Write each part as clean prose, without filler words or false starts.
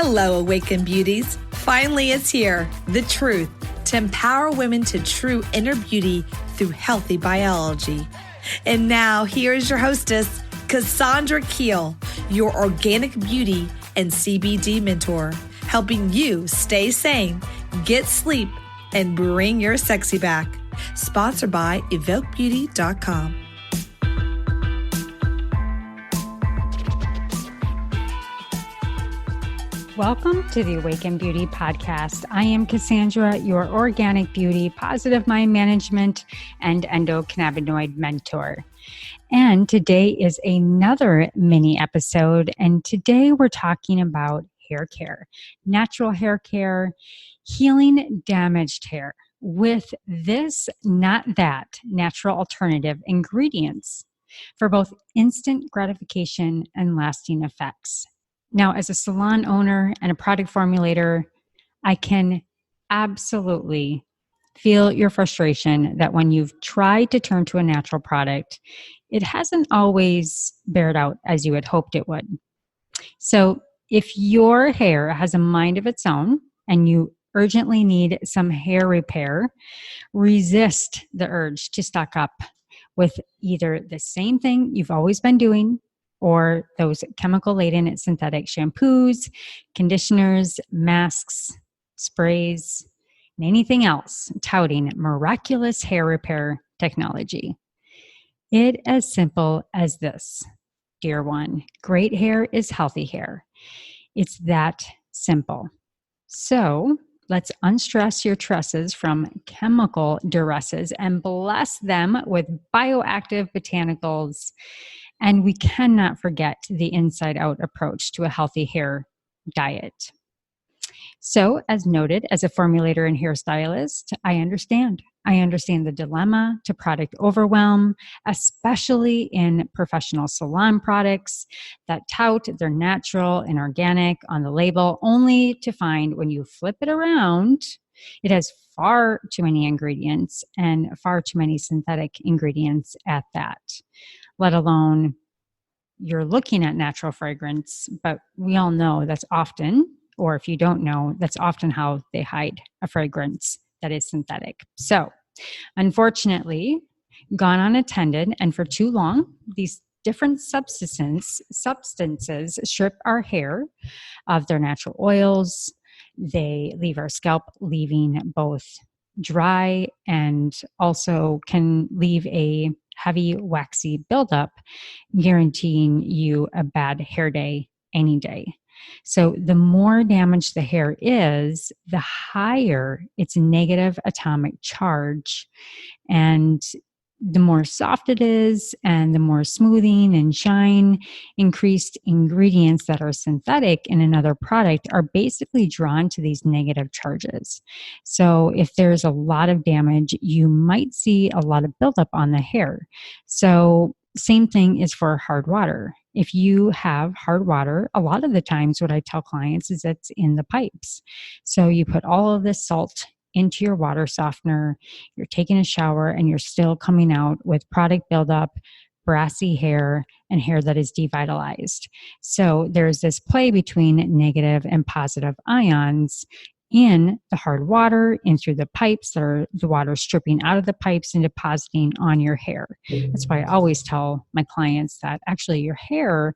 Hello, Awakened Beauties. Finally, it's here. The truth to empower women to true inner beauty through healthy biology. And now, here is your hostess, Cassandra Keel, your organic beauty and CBD mentor, helping you stay sane, get sleep, and bring your sexy back. Sponsored by evokebeauty.com. Welcome to the Awakened Beauty Podcast. I am Cassandra, your organic beauty, positive mind management, and endocannabinoid mentor. And today is another mini episode. And today we're talking about hair care, natural hair care, healing damaged hair with this, not that, natural alternative ingredients for both instant gratification and lasting effects. Now, as a salon owner and a product formulator, I can absolutely feel your frustration that when you've tried to turn to a natural product, it hasn't always bared out as you had hoped it would. So if your hair has a mind of its own and you urgently need some hair repair, resist the urge to stock up with either the same thing you've always been doing or those chemical-laden synthetic shampoos, conditioners, masks, sprays, and anything else touting miraculous hair repair technology. It as simple as this, dear one. Great hair is healthy hair. It's that simple. So let's unstress your tresses from chemical duresses and bless them with bioactive botanicals. And we cannot forget the inside-out approach to a healthy hair diet. So, as noted, as a formulator and hairstylist, I understand. I understand the dilemma to product overwhelm, especially in professional salon products that tout they're natural and organic on the label, only to find when you flip it around, it has far too many ingredients and far too many synthetic ingredients at that. Let alone you're looking at natural fragrance, but we all know that's often, or if you don't know, that's often how they hide a fragrance that is synthetic. So, unfortunately, gone unattended, and for too long, these different substances strip our hair of their natural oils. They leave our scalp leaving both dry and also can leave a heavy, waxy buildup, guaranteeing you a bad hair day any day. So the more damaged the hair is, the higher its negative atomic charge, and the more soft it is, and the more smoothing and shine, increased ingredients that are synthetic in another product are basically drawn to these negative charges. So if there's a lot of damage, you might see a lot of buildup on the hair. So same thing is for hard water. If you have hard water, a lot of the times what I tell clients is it's in the pipes. So you put all of this salt into your water softener, you're taking a shower, and you're still coming out with product buildup, brassy hair, and hair that is devitalized. So there's this play between negative and positive ions in the hard water, in through the pipes, or the water stripping out of the pipes and depositing on your hair. That's why I always tell my clients that actually your hair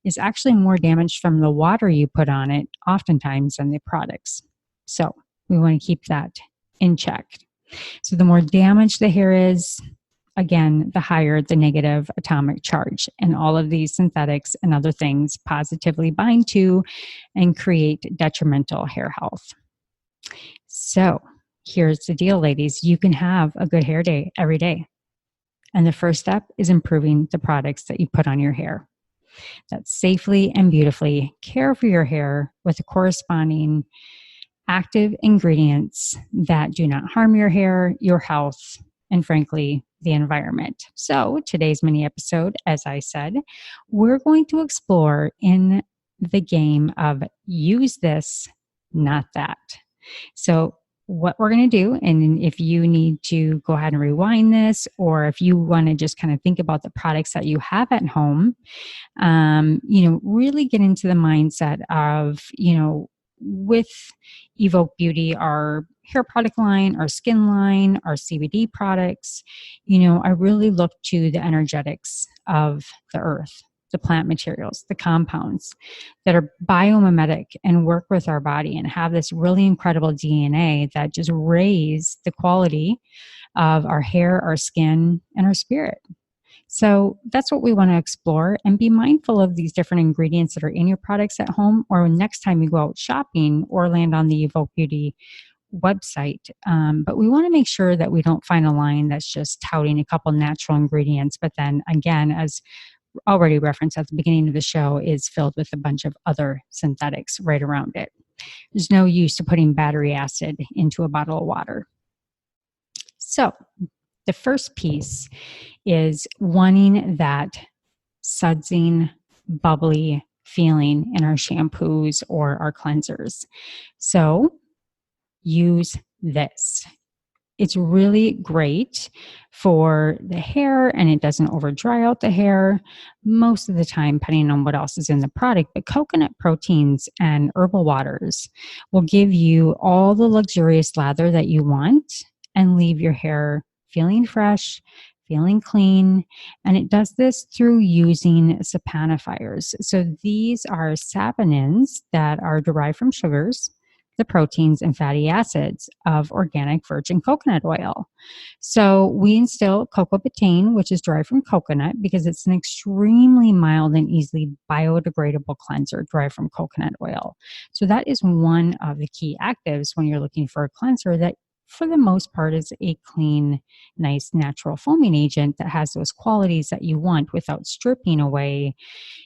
is actually more damaged from the water you put on it, oftentimes, than the products. So we want to keep that in check. So the more damaged the hair is, again, the higher the negative atomic charge. And all of these synthetics and other things positively bind to and create detrimental hair health. So here's the deal, ladies. You can have a good hair day every day. And the first step is improving the products that you put on your hair that safely and beautifully care for your hair with the corresponding active ingredients that do not harm your hair, your health, and frankly, the environment. So today's mini episode, as I said, we're going to explore in the game of use this, not that. So what we're going to do, and if you need to go ahead and rewind this, or if you want to just kind of think about the products that you have at home, really get into the mindset of, with Evoke Beauty, our hair product line, our skin line, our CBD products, I really look to the energetics of the earth, the plant materials, the compounds that are biomimetic and work with our body and have this really incredible DNA that just raise the quality of our hair, our skin, and our spirit. So that's what we want to explore, and be mindful of these different ingredients that are in your products at home, or next time you go out shopping or land on the Evoke Beauty website. But we want to make sure that we don't find a line that's just touting a couple natural ingredients, but then again, as already referenced at the beginning of the show, is filled with a bunch of other synthetics right around it. There's no use to putting battery acid into a bottle of water. So the first piece is wanting that sudsing, bubbly feeling in our shampoos or our cleansers. So use this. It's really great for the hair, and it doesn't over dry out the hair most of the time, depending on what else is in the product. But coconut proteins and herbal waters will give you all the luxurious lather that you want and leave your hair feeling fresh, feeling clean. And it does this through using saponifiers. So these are saponins that are derived from sugars, the proteins and fatty acids of organic virgin coconut oil. So we instill cocoa betaine, which is derived from coconut, because it's an extremely mild and easily biodegradable cleanser derived from coconut oil. So that is one of the key actives when you're looking for a cleanser that, for the most part, is a clean, nice, natural foaming agent that has those qualities that you want without stripping away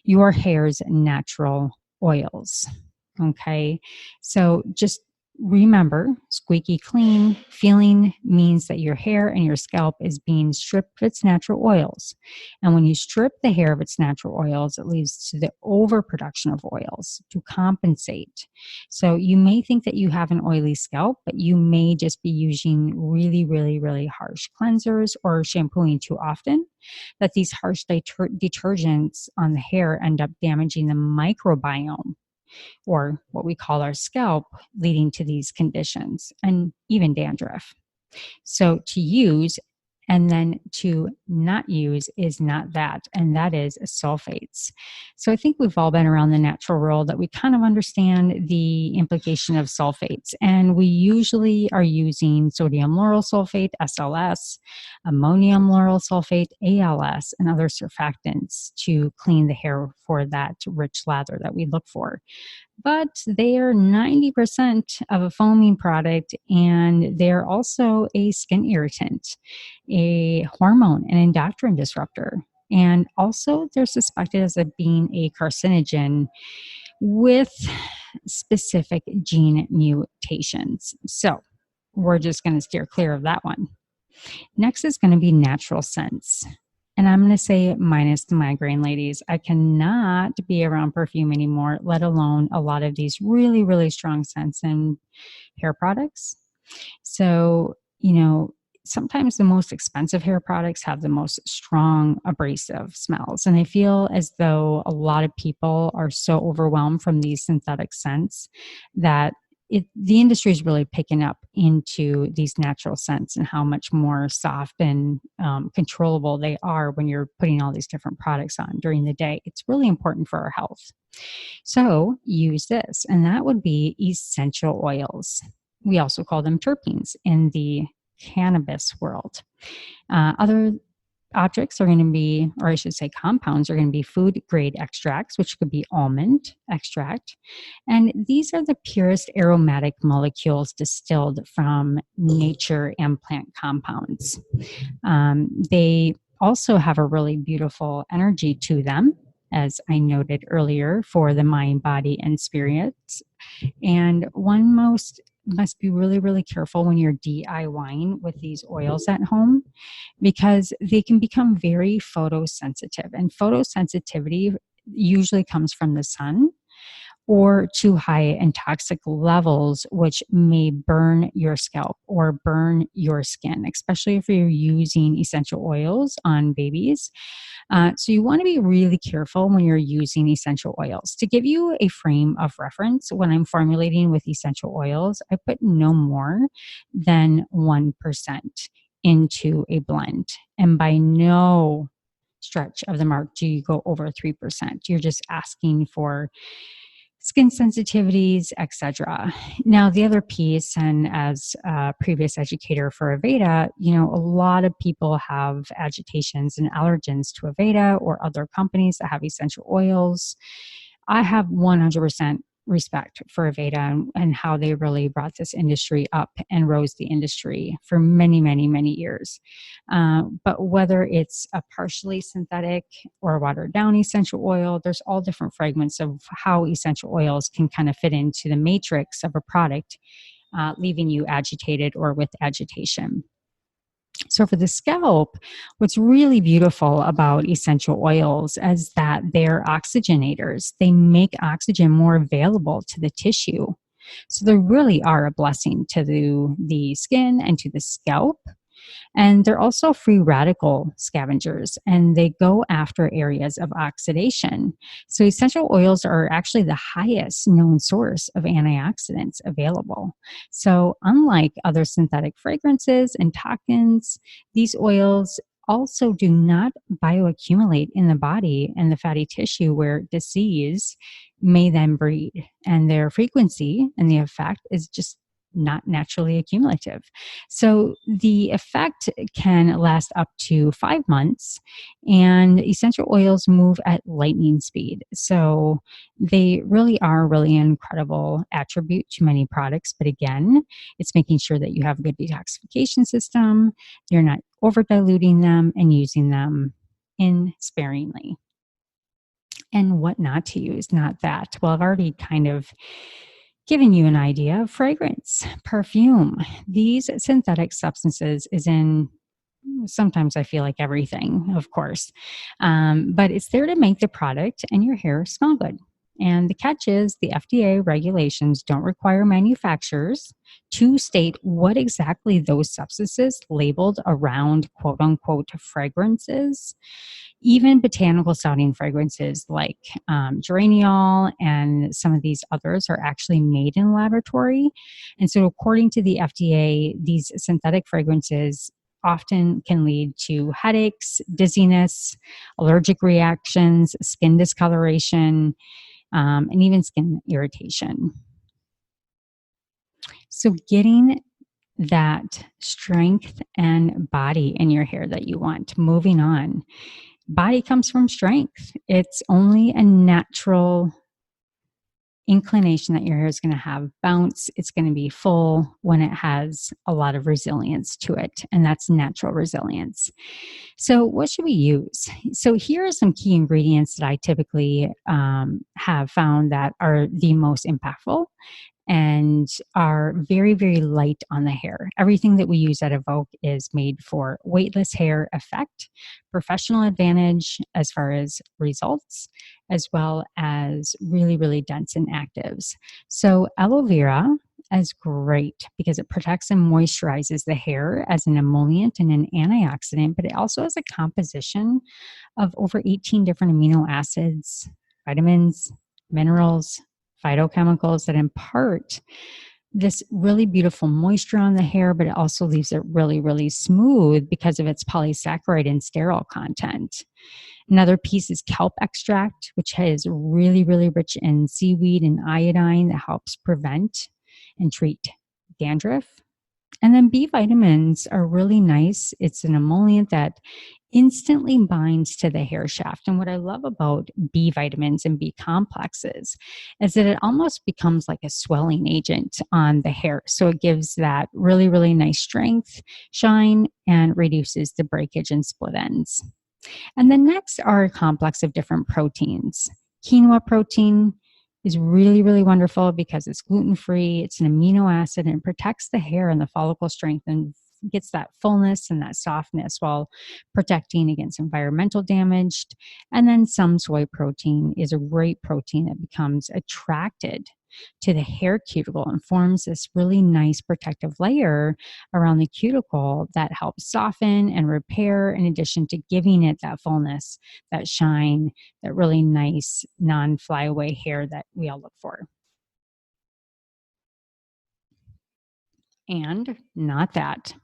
your hair's natural oils. Okay, so just remember, squeaky clean feeling means that your hair and your scalp is being stripped of its natural oils. And when you strip the hair of its natural oils, it leads to the overproduction of oils to compensate. So you may think that you have an oily scalp, but you may just be using really, really, really harsh cleansers or shampooing too often, that these harsh detergents on the hair end up damaging the microbiome, or what we call our scalp, leading to these conditions and even dandruff. So to use and then to not use is not that, and that is sulfates. So I think we've all been around the natural world that we kind of understand the implication of sulfates, and we usually are using sodium lauryl sulfate, SLS, ammonium lauryl sulfate, ALS, and other surfactants to clean the hair for that rich lather that we look for. But they are 90% of a foaming product, and they're also a skin irritant, a hormone, an endocrine disruptor, and also they're suspected as being a carcinogen with specific gene mutations. So we're just going to steer clear of that one. Next is going to be natural scents. And I'm going to say minus the migraine, ladies. I cannot be around perfume anymore, let alone a lot of these really, really strong scents and hair products. So, sometimes the most expensive hair products have the most strong abrasive smells. And I feel as though a lot of people are so overwhelmed from these synthetic scents that the industry is really picking up into these natural scents and how much more soft and controllable they are when you're putting all these different products on during the day. It's really important for our health. So use this, and that would be essential oils. We also call them terpenes in the cannabis world. Other objects are going to be, or I should say compounds, are going to be food grade extracts, which could be almond extract. And these are the purest aromatic molecules distilled from nature and plant compounds. They also have a really beautiful energy to them, as I noted earlier, for the mind, body, and spirits. And one must be really, really careful when you're DIYing with these oils at home, because they can become very photosensitive. And photosensitivity usually comes from the sun or too high in toxic levels, which may burn your scalp or burn your skin, especially if you're using essential oils on babies. So you want to be really careful when you're using essential oils. To give you a frame of reference, when I'm formulating with essential oils, I put no more than 1% into a blend. And by no stretch of the mark do you go over 3%. You're just asking for skin sensitivities, etc. Now, the other piece, and as a previous educator for Aveda, a lot of people have agitations and allergens to Aveda or other companies that have essential oils. I have 100% respect for Aveda and how they really brought this industry up and rose the industry for many, many, many years. But whether it's a partially synthetic or watered down essential oil, there's all different fragments of how essential oils can kind of fit into the matrix of a product, leaving you agitated or with agitation. So for the scalp, what's really beautiful about essential oils is that they're oxygenators. They make oxygen more available to the tissue. So they really are a blessing to the skin and to the scalp. And they're also free radical scavengers, and they go after areas of oxidation. So essential oils are actually the highest known source of antioxidants available. So unlike other synthetic fragrances and toxins, these oils also do not bioaccumulate in the body and the fatty tissue where disease may then breed. And their frequency and the effect is just not naturally accumulative. So the effect can last up to 5 months, and essential oils move at lightning speed. So they really are really an incredible attribute to many products. But again, it's making sure that you have a good detoxification system, you're not over diluting them and using them sparingly. And what not to use, not that. Well, I've already kind of giving you an idea of fragrance, perfume. These synthetic substances is in, sometimes I feel like everything, of course, but it's there to make the product and your hair smell good. And the catch is the FDA regulations don't require manufacturers to state what exactly those substances labeled around quote unquote fragrances. Even botanical sounding fragrances like geraniol and some of these others are actually made in laboratory. And so according to the FDA, these synthetic fragrances often can lead to headaches, dizziness, allergic reactions, skin discoloration, and even skin irritation. So getting that strength and body in your hair that you want, moving on. Body comes from strength. It's only a natural inclination that your hair is going to have bounce. It's going to be full when it has a lot of resilience to it, and that's natural resilience. So what should we use? So here are some key ingredients that I typically have found that are the most impactful and are very, very light on the hair. Everything that we use at Evoke is made for weightless hair effect, professional advantage as far as results, as well as really, really dense in actives. So aloe vera is great because it protects and moisturizes the hair as an emollient and an antioxidant, but it also has a composition of over 18 different amino acids, vitamins, minerals, phytochemicals that impart this really beautiful moisture on the hair, but it also leaves it really, really smooth because of its polysaccharide and sterol content. Another piece is kelp extract, which is really, really rich in seaweed and iodine that helps prevent and treat dandruff. And then B vitamins are really nice. It's an emollient that instantly binds to the hair shaft. And what I love about B vitamins and B complexes is that it almost becomes like a swelling agent on the hair. So it gives that really, really nice strength, shine, and reduces the breakage and split ends. And then next are a complex of different proteins. Quinoa protein is really, really wonderful because it's gluten-free, it's an amino acid, and it protects the hair and the follicle strength and gets that fullness and that softness while protecting against environmental damage. And then some soy protein is a great protein that becomes attracted to the hair cuticle and forms this really nice protective layer around the cuticle that helps soften and repair, in addition to giving it that fullness, that shine, that really nice non-flyaway hair that we all look for. And not that.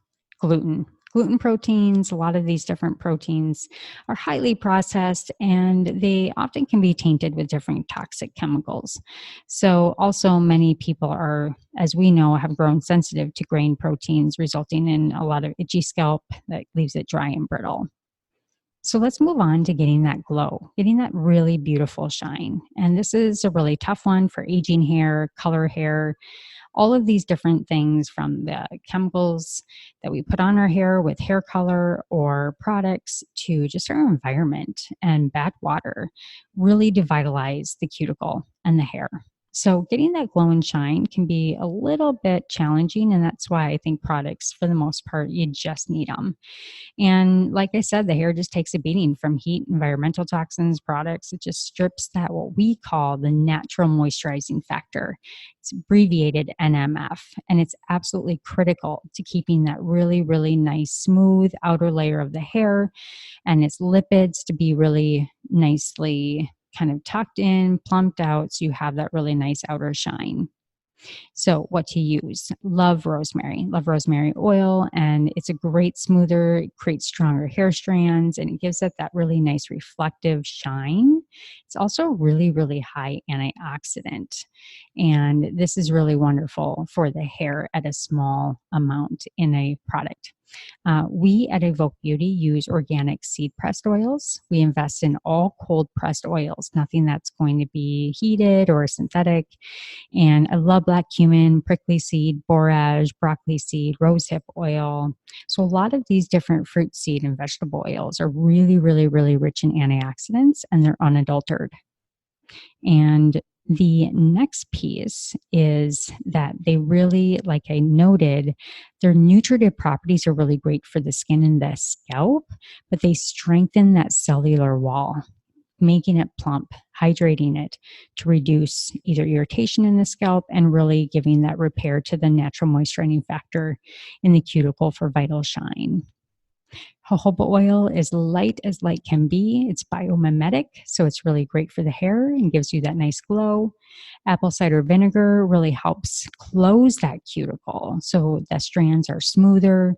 Gluten proteins, a lot of these different proteins are highly processed, and they often can be tainted with different toxic chemicals. So also many people are, as we know, have grown sensitive to grain proteins, resulting in a lot of itchy scalp that leaves it dry and brittle. So let's move on to getting that glow, getting that really beautiful shine. And this is a really tough one for aging hair, color hair, all of these different things, from the chemicals that we put on our hair with hair color or products to just our environment and bad water, really devitalize the cuticle and the hair. So getting that glow and shine can be a little bit challenging, and that's why I think products, for the most part, you just need them. And like I said, the hair just takes a beating from heat, environmental toxins, products. It just strips that, what we call the natural moisturizing factor. It's abbreviated NMF, and it's absolutely critical to keeping that really, really nice, smooth outer layer of the hair and its lipids to be really nicely kind of tucked in, plumped out, so you have that really nice outer shine. So what to use? Love rosemary oil, and it's a great smoother. It creates stronger hair strands, and it gives it that really nice reflective shine. It's also really, really high antioxidant, and this is really wonderful for the hair at a small amount in a product. We at Evoke Beauty use organic seed pressed oils. We invest in all cold pressed oils, nothing that's going to be heated or synthetic. And I love black cumin, prickly seed, borage, broccoli seed, rosehip oil. So a lot of these different fruit, seed, and vegetable oils are really, really, really rich in antioxidants, and they're unadulterated. And the next piece is that they really, like I noted, their nutritive properties are really great for the skin and the scalp, but they strengthen that cellular wall, making it plump, hydrating it to reduce either irritation in the scalp and really giving that repair to the natural moisturizing factor in the cuticle for vital shine. Jojoba oil is light as light can be. It's biomimetic, so it's really great for the hair and gives you that nice glow. Apple cider vinegar really helps close that cuticle, so the strands are smoother,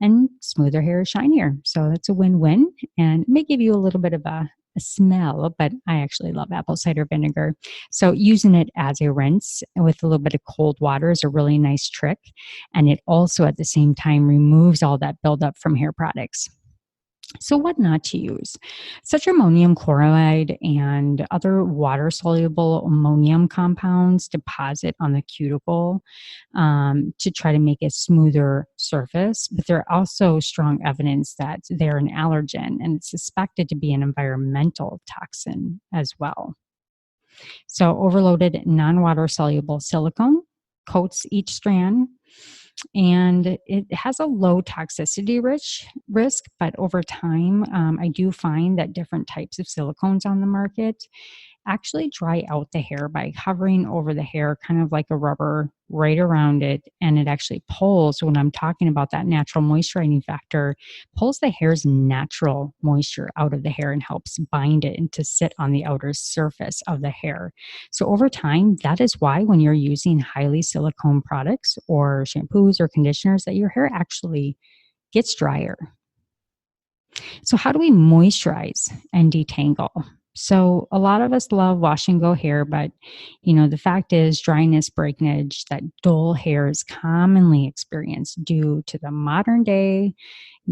and smoother hair is shinier. So that's a win-win, and it may give you a little bit of a smell, but I actually love apple cider vinegar. So using it as a rinse with a little bit of cold water is a really nice trick. And it also at the same time removes all that buildup from hair products. So what not to use? Such ammonium chloride and other water-soluble ammonium compounds deposit on the cuticle to try to make a smoother surface, but there are also strong evidence that they're an allergen, and it's suspected to be an environmental toxin as well. So overloaded non-water-soluble silicone coats each strand, and it has a low toxicity risk, but over time, I do find that different types of silicones on the market actually dry out the hair by hovering over the hair, kind of like a rubber right around it. And it actually pulls, when I'm talking about that natural moisturizing factor, pulls the hair's natural moisture out of the hair and helps bind it and to sit on the outer surface of the hair. So over time, that is why when you're using highly silicone products or shampoos or conditioners, that your hair actually gets drier. So how do we moisturize and detangle? So a lot of us love wash and go hair, but the fact is dryness, breakage, that dull hair is commonly experienced due to the modern day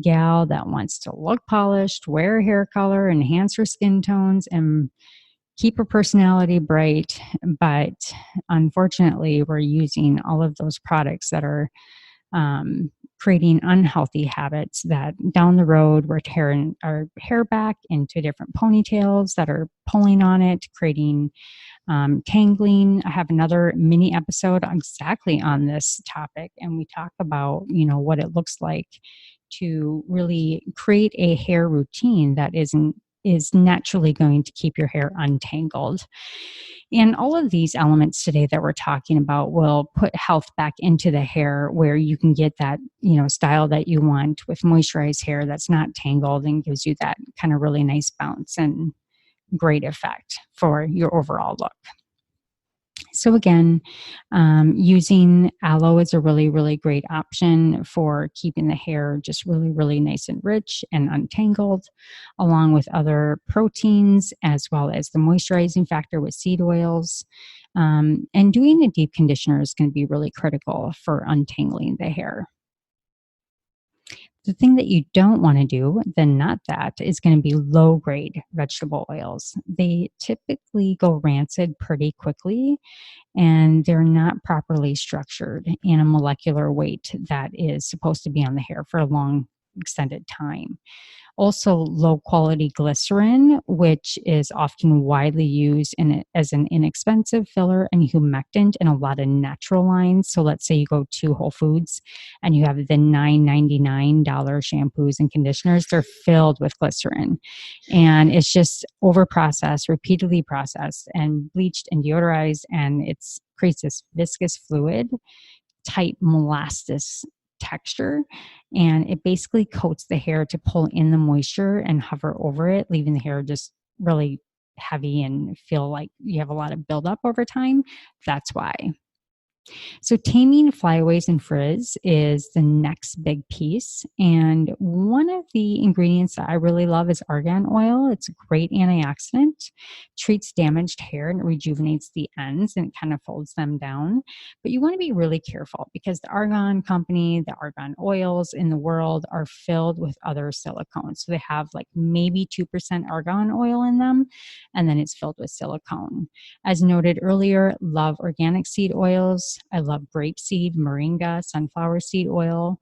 gal that wants to look polished, wear hair color, enhance her skin tones, and keep her personality bright. But unfortunately, we're using all of those products that are creating unhealthy habits that down the road we're tearing our hair back into different ponytails that are pulling on it, creating tangling. I have another mini episode exactly on this topic, and we talk about, what it looks like to really create a hair routine that is naturally going to keep your hair untangled. And all of these elements today that we're talking about will put health back into the hair where you can get that, style that you want with moisturized hair that's not tangled and gives you that kind of really nice bounce and great effect for your overall look. So again, using aloe is a really, really great option for keeping the hair just really, really nice and rich and untangled, along with other proteins, as well as the moisturizing factor with seed oils. And doing a deep conditioner is going to be really critical for untangling the hair. The thing that you don't want to do, then not that, is going to be low grade vegetable oils. They typically go rancid pretty quickly, and they're not properly structured in a molecular weight that is supposed to be on the hair for a long extended time. Also, low quality glycerin, which is often widely used as an inexpensive filler and humectant in a lot of natural lines. So let's say you go to Whole Foods and you have the $9.99 shampoos and conditioners, they're filled with glycerin. And it's just over processed, repeatedly processed and bleached and deodorized, and it creates this viscous fluid, tight molasses texture, and it basically coats the hair to pull in the moisture and hover over it, leaving the hair just really heavy and feel like you have a lot of buildup over time. That's why. So taming flyaways and frizz is the next big piece. And one of the ingredients that I really love is argan oil. It's a great antioxidant, treats damaged hair and rejuvenates the ends, and it kind of folds them down. But you want to be really careful because the argan company, the argan oils in the world are filled with other silicones. So they have like maybe 2% argan oil in them, and then it's filled with silicone. As noted earlier, love organic seed oils. I love grapeseed, moringa, sunflower seed oil.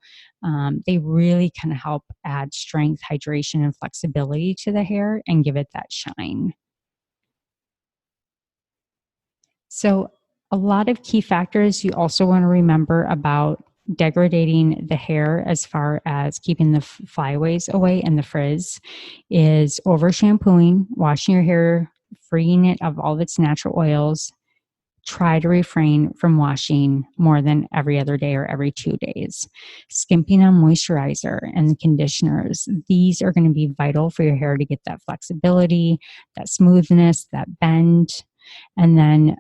They really can help add strength, hydration, and flexibility to the hair and give it that shine. So a lot of key factors you also want to remember about degrading the hair as far as keeping the flyaways away and the frizz is over shampooing, washing your hair, freeing it of all of its natural oils. Try to refrain from washing more than every other day or every 2 days. Skimping on moisturizer and conditioners. These are going to be vital for your hair to get that flexibility, that smoothness, that bend. And then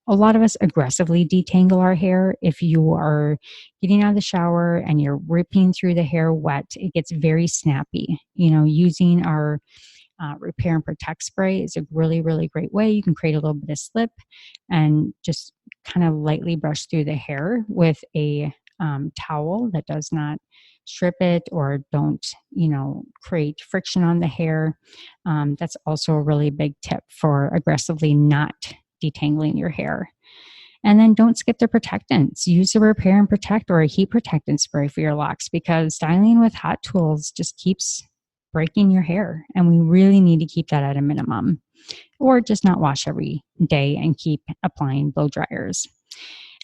a lot of us aggressively detangle our hair. If you are getting out of the shower and you're ripping through the hair wet, it gets very snappy. Using our repair and protect spray is a really, really great way. You can create a little bit of slip and just kind of lightly brush through the hair with a towel that does not strip it or don't, create friction on the hair. That's also a really big tip for aggressively not detangling your hair. And then don't skip the protectants. Use a repair and protect or a heat protectant spray for your locks, because styling with hot tools just keeps breaking your hair, and we really need to keep that at a minimum, or just not wash every day and keep applying blow dryers.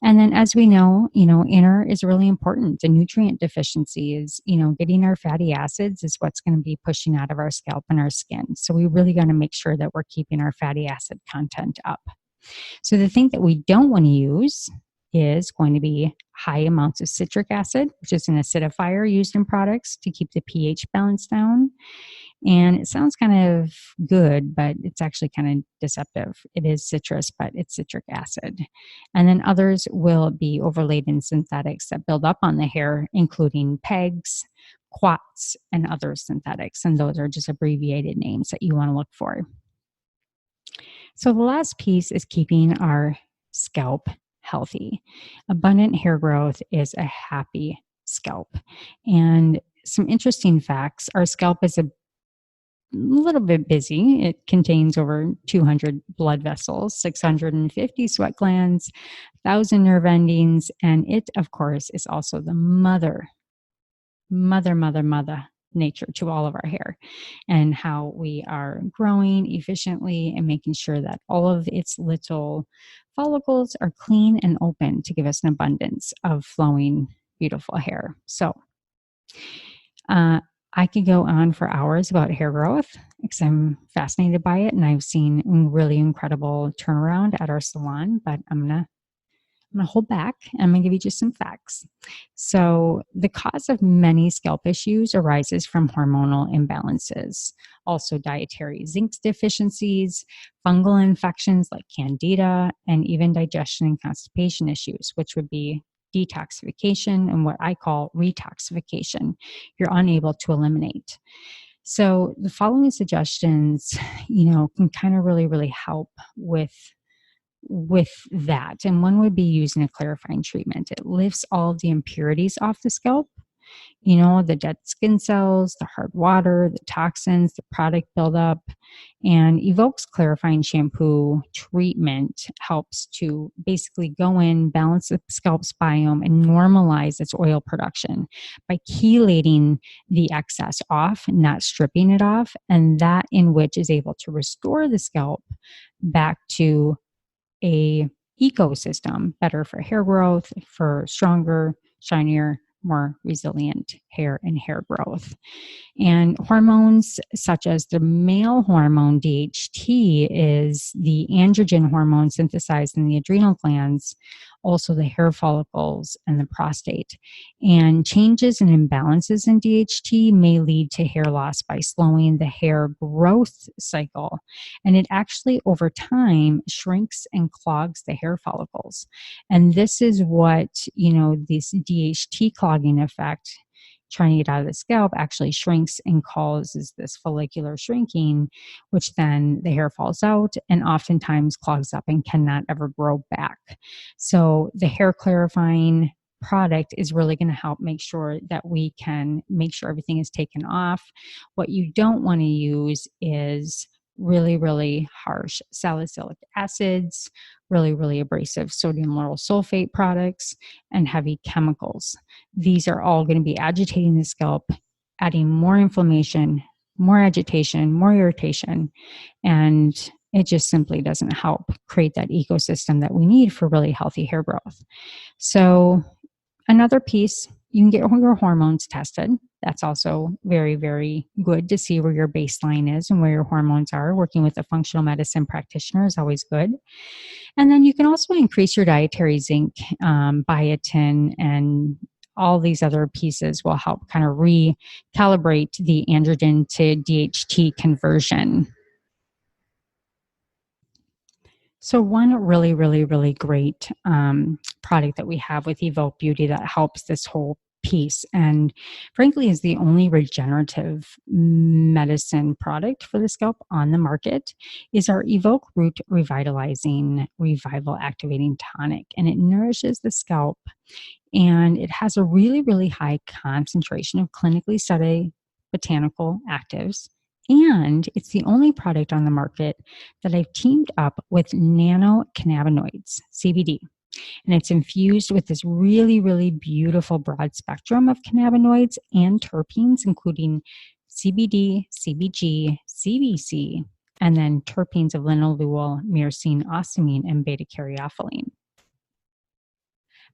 And then, as we know, inner is really important. The nutrient deficiency is, getting our fatty acids is what's going to be pushing out of our scalp and our skin. So we really got to make sure that we're keeping our fatty acid content up. So the thing that we don't want to use is going to be high amounts of citric acid, which is an acidifier used in products to keep the pH balance down. And it sounds kind of good, but it's actually kind of deceptive. It is citrus, but it's citric acid. And then others will be overladen synthetics that build up on the hair, including pegs, quats, and other synthetics. And those are just abbreviated names that you want to look for. So the last piece is keeping our scalp healthy. Abundant hair growth is a happy scalp. And some interesting facts: our scalp is a little bit busy. It contains over 200 blood vessels, 650 sweat glands, 1,000 nerve endings, and it, of course, is also the mother mother nature to all of our hair, and how we are growing efficiently and making sure that all of its little follicles are clean and open to give us an abundance of flowing, beautiful hair. So, I could go on for hours about hair growth because I'm fascinated by it, and I've seen really incredible turnaround at our salon, but I'm going to hold back. I'm going to give you just some facts. So, the cause of many scalp issues arises from hormonal imbalances, also dietary zinc deficiencies, fungal infections like candida, and even digestion and constipation issues, which would be detoxification and what I call retoxification. You're unable to eliminate. So, the following suggestions, can kind of really help with that. And one would be using a clarifying treatment. It lifts all of the impurities off the scalp, the dead skin cells, the hard water, the toxins, the product buildup, and Evoke's clarifying shampoo treatment helps to basically go in, balance the scalp's biome, and normalize its oil production by chelating the excess off, not stripping it off, and that in which is able to restore the scalp back to a ecosystem better for hair growth, for stronger, shinier, more resilient hair and hair growth. And hormones such as the male hormone DHT is the androgen hormone synthesized in the adrenal glands, also the hair follicles and the prostate. And changes and imbalances in DHT may lead to hair loss by slowing the hair growth cycle. And it actually over time shrinks and clogs the hair follicles. And this is what, this DHT clogging effect, trying to get out of the scalp, actually shrinks and causes this follicular shrinking, which then the hair falls out and oftentimes clogs up and cannot ever grow back. So the hair clarifying product is really going to help make sure that we can make sure everything is taken off. What you don't want to use is really harsh salicylic acids, really abrasive sodium lauryl sulfate products, and heavy chemicals. These are all going to be agitating the scalp, adding more inflammation, more agitation, more irritation, and it just simply doesn't help create that ecosystem that we need for really healthy hair growth. So another piece, you can get your hormones tested. That's also very good to see where your baseline is and where your hormones are. Working with a functional medicine practitioner is always good. And then you can also increase your dietary zinc, biotin, and all these other pieces will help kind of recalibrate the androgen to DHT conversion. So one really great product that we have with Evoke Beauty that helps this whole piece, and frankly is the only regenerative medicine product for the scalp on the market, is our Evoke Root Revitalizing Revival Activating Tonic. And it nourishes the scalp, and it has a really high concentration of clinically studied botanical actives. And it's the only product on the market that I've teamed up with nanocannabinoids, CBD. And it's infused with this really beautiful broad spectrum of cannabinoids and terpenes, including CBD, CBG, CBC, and then terpenes of linalool, myrcene, osmine, and beta-caryophyllene.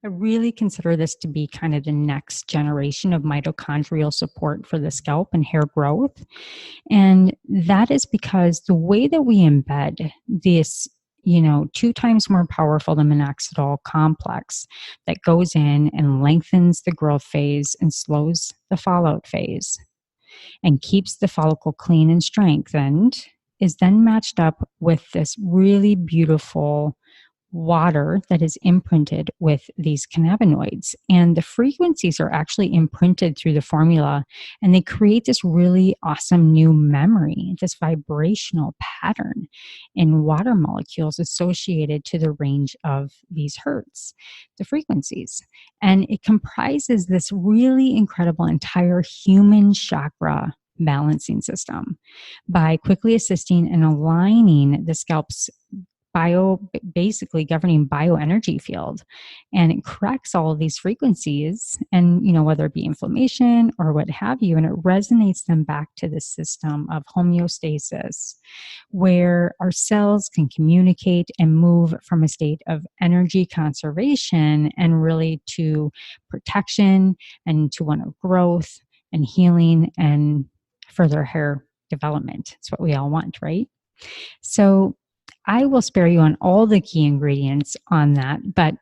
I really consider this to be kind of the next generation of mitochondrial support for the scalp and hair growth. And that is because the way that we embed this 2 times more powerful than minoxidil complex that goes in and lengthens the growth phase and slows the fallout phase and keeps the follicle clean and strengthened is then matched up with this really beautiful water that is imprinted with these cannabinoids. And the frequencies are actually imprinted through the formula, and they create this really awesome new memory, this vibrational pattern in water molecules associated to the range of these hertz, the frequencies. And it comprises this really incredible entire human chakra balancing system by quickly assisting and aligning the scalp's basically governing bioenergy field. And it corrects all of these frequencies and, whether it be inflammation or what have you, and it resonates them back to the system of homeostasis, where our cells can communicate and move from a state of energy conservation and really to protection and to one of growth and healing and further hair development. It's what we all want, right? So I will spare you on all the key ingredients on that, but,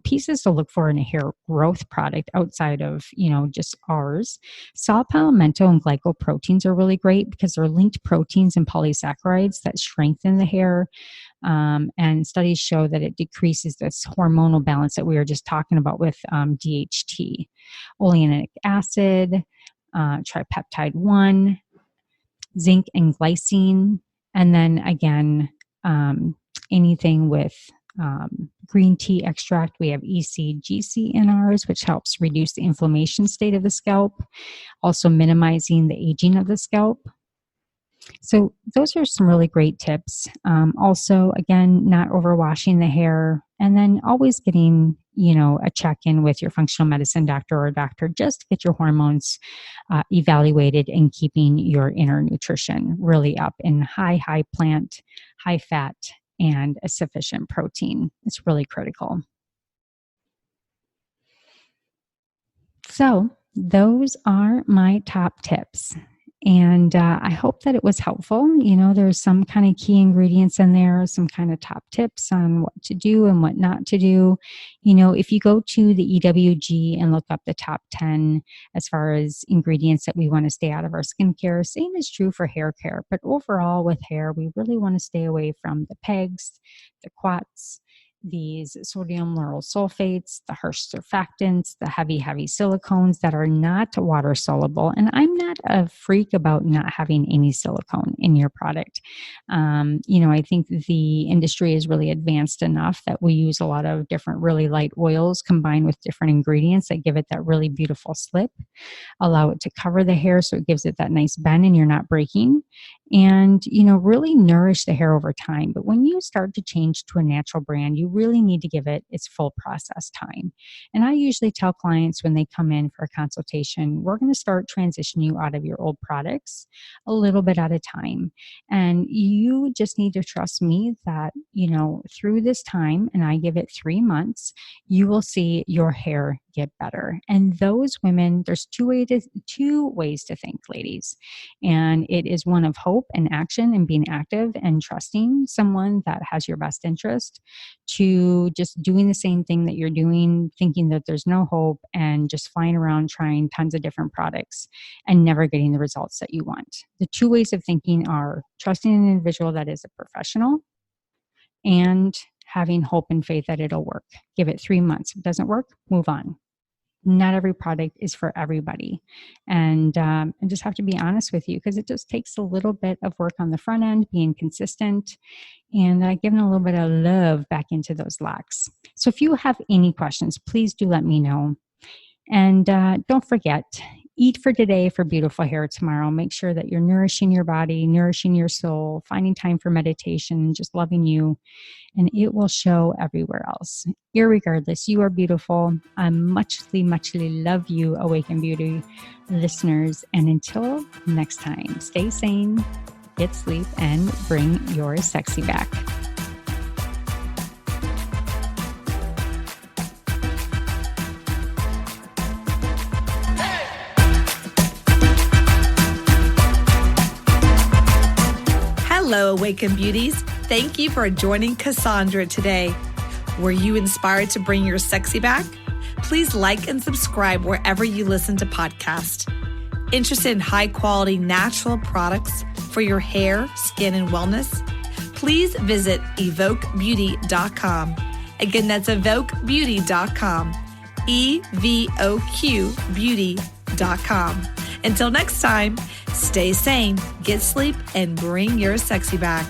pieces to look for in a hair growth product outside of, just ours. Saw palmetto and glycoproteins are really great because they're linked proteins and polysaccharides that strengthen the hair. And studies show that it decreases this hormonal balance that we were just talking about with DHT. Oleanic acid, tripeptide 1, zinc and glycine, and then again, anything with green tea extract. We have ECGC in ours, which helps reduce the inflammation state of the scalp, also minimizing the aging of the scalp. So those are some really great tips. Also, again, not overwashing the hair, and then always getting, a check-in with your functional medicine doctor or doctor just to get your hormones evaluated and keeping your inner nutrition really up in high plant, high fat, and a sufficient protein. It's really critical. So those are my top tips. And I hope that it was helpful. There's some kind of key ingredients in there, some kind of top tips on what to do and what not to do. If you go to the EWG and look up the top 10 as far as ingredients that we want to stay out of our skincare, same is true for hair care. But overall with hair, we really want to stay away from the pegs, the quats, these sodium lauryl sulfates, the harsh surfactants, the heavy silicones that are not water soluble. And I'm not a freak about not having any silicone in your product. I think the industry is really advanced enough that we use a lot of different really light oils combined with different ingredients that give it that really beautiful slip, allow it to cover the hair so it gives it that nice bend and you're not breaking, and, really nourish the hair over time. But when you start to change to a natural brand, you really need to give it its full process time. And I usually tell clients when they come in for a consultation, we're going to start transitioning you out of your old products a little bit at a time. And you just need to trust me that, through this time, and I give it 3 months, you will see your hair get better. And those women, there's two ways to think, ladies. And it is one of hope and action and being active and trusting someone that has your best interest, to just doing the same thing that you're doing, thinking that there's no hope and just flying around trying tons of different products and never getting the results that you want. The two ways of thinking are trusting an individual that is a professional and having hope and faith that it'll work. Give it 3 months. If it doesn't work, move on. Not every product is for everybody. And I just have to be honest with you, because it just takes a little bit of work on the front end, being consistent, and giving a little bit of love back into those locks. So if you have any questions, please do let me know. And don't forget, eat for today for beautiful hair tomorrow. Make sure that you're nourishing your body, nourishing your soul, finding time for meditation, just loving you, and it will show everywhere else. Irregardless, you are beautiful. I muchly love you, Awaken Beauty listeners. And until next time, stay sane, get sleep, and bring your sexy back. Hello, Awaken Beauties. Thank you for joining Cassandra today. Were you inspired to bring your sexy back? Please like and subscribe wherever you listen to podcasts. Interested in high-quality natural products for your hair, skin, and wellness? Please visit evoquebeauty.com. Again, that's evoquebeauty.com. EVOQ beauty.com. Until next time, stay sane, get sleep, and bring your sexy back.